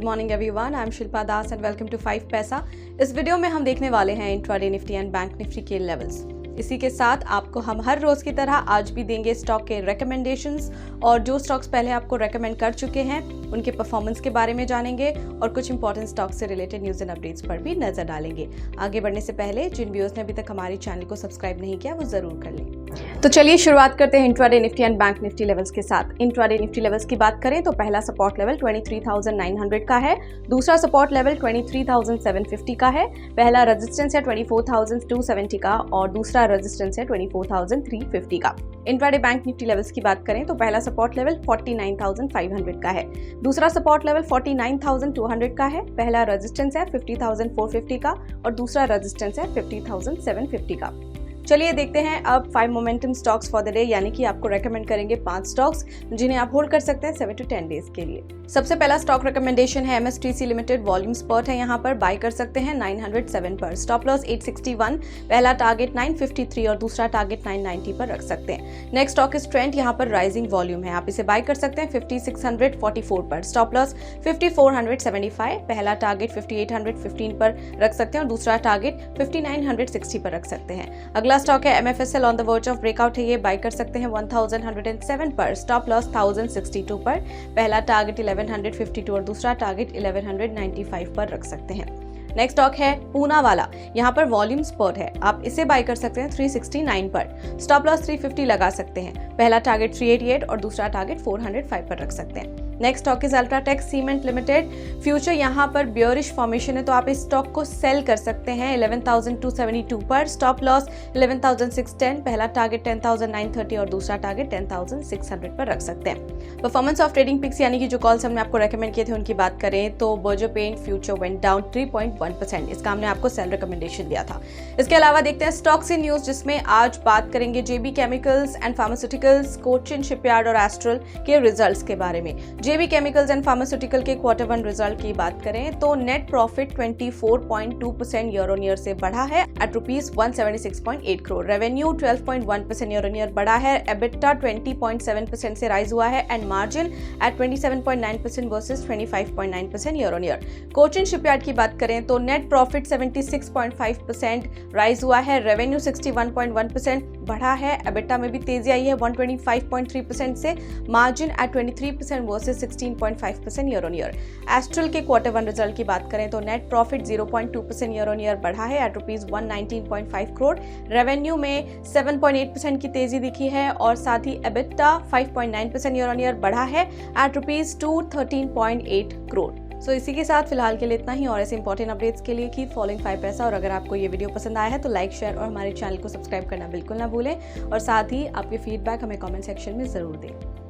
Good morning everyone, I am Shilpa Das and welcome to 5 Paisa. इस video में हम देखने वाले हैं intraday Nifty and bank Nifty के लेवल्स। इसी के साथ आपको हम हर रोज की तरह आज भी देंगे स्टॉक के रिकमेंडेशंस और जो स्टॉक्स पहले आपको रेकमेंड कर चुके हैं उनके परफॉर्मेंस के बारे में जानेंगे और कुछ इंपॉर्टेंट स्टॉक से रिलेटेड न्यूज एंड अपडेट्स पर भी नजर डालेंगे। आगे बढ़ने से पहले जिन व्यूअर्स ने अभी तक हमारे चैनल को सब्सक्राइब नहीं किया वो जरूर कर लें। तो चलिए शुरुआत करते हैं intraday Nifty and bank Nifty levels के साथ। इंट्राडे निफ्टी लेवल्स की बात करें तो पहला सपोर्ट लेवल 23,900 का है, दूसरा सपोर्ट लेवल 23,750 का है, पहला रेजिस्टेंस है 24,270 का और दूसरा रेजिस्टेंस है 24,350 का। इंट्राडे बैंक निफ्टी लेवल्स की बात करें तो पहला सपोर्ट लेवल 49,500 का है, दूसरा सपोर्ट लेवल 49,200 का है, पहला रेजिस्टेंस है 50,450 का और दूसरा रेजिस्टेंस है 50,750 का। चलिए देखते हैं अब 5 momentum stocks for the day, यानी कि आपको रेकमेंड करेंगे 5 स्टॉक्स जिन्हें आप होल्ड कर सकते हैं 7 to 10 डेज के लिए। सबसे पहला स्टॉक रिकमेंडेशन है MSTC लिमिटेड। वॉल्यूम स्पॉट है, यहाँ पर बाय कर सकते हैं 907 पर। स्टॉप लॉस 861, पहला टारगेट 953 और दूसरा टारगेट 990 पर रख सकते हैं। नेक्स्ट स्टॉक इज ट्रेंड, यहाँ पर राइजिंग वॉल्यूम है, आप इसे बाय कर सकते हैं 5644 पर। स्टॉप लॉस 5475, पहला टारगेट 5815 पर रख सकते हैं और दूसरा टारगेट 5960 पर रख सकते हैं। अगला स्टॉक है MFSL on the verge of breakout है, ये बाय कर सकते हैं 1107 पर। स्टॉप लॉस 1062 पर, पहला टारगेट 1152 और दूसरा टारगेट 1195 पर रख सकते हैं। नेक्स्ट स्टॉक है पूनावाला, यहाँ पर वॉल्यूम स्पॉट है, आप इसे बाय कर सकते हैं 369 पर। स्टॉप लॉस 350 लगा सकते हैं, पहला टारगेट 388 और दूसरा टारगेट 405 पर रख सकते हैं। Next stock is UltraTech cement limited. Future यहाँ पर बियरिश फॉर्मेशन है तो आप इस स्टॉक को सेल कर सकते हैं 11,272 पर। स्टॉप लॉस 11,610, पहला टारगेट 10,930 और दूसरा टारगेट 10,600 पर रख सकते हैं। परफॉर्मेंस ऑफ ट्रेडिंग पिक्स, यानी कि जो कॉल्स हमने आपको रेकमेंड किए थे उनकी बात करें तो Berger paint future went down 3.1%, इसका हमने आपको सेल रिकमेंडेशन दिया था। इसके अलावा देखते हैं स्टॉक से न्यूज, जिसमें आज बात करेंगे JB chemicals and pharmaceuticals, Cochin shipyard और एस्ट्रल के रिजल्ट्स के बारे में। जेबी केमिकल्स एंड फार्मास्यूटिकल के Q1 रिजल्ट की बात करें तो net profit 24.2% year on year से बढ़ा है at ₹176.8 crore. Revenue 12.1% year on year बढ़ा है। एबिटा 20.7% से राइज हुआ है and margin at 27.9% versus 25.9% year on year. Cochin shipyard की बात करें तो नेट प्रॉफिट 76.5% राइज हुआ है। रेवेन्यू 61.1% बढ़ा है। एबिटा में भी तेजी आई है 125.3% से, margin at 23% versus 16.5% year on year. Astral के Q1 रिजल्ट की बात करें तो net profit 0.2% year on year बढ़ा है एट ₹119.5 करोड़। रेवेन्यू में 7.8% की तेजी दिखी है और साथ ही एबिटा 5.9% ईयर ऑन ईयर बढ़ा है एट ₹213.8 करोड़। सो इसी के साथ फिलहाल के लिए इतना ही, और ऐसे इंपॉर्टेंट अपडेट्स के लिए कीप फॉलोइंग 5 पैसा। और अगर आपको ये वीडियो पसंद आया है तो लाइक, शेयर और हमारे चैनल को सब्सक्राइब करना बिल्कुल ना भूलें और साथ ही आपके फीडबैक हमें कमेंट सेक्शन में जरूर दें।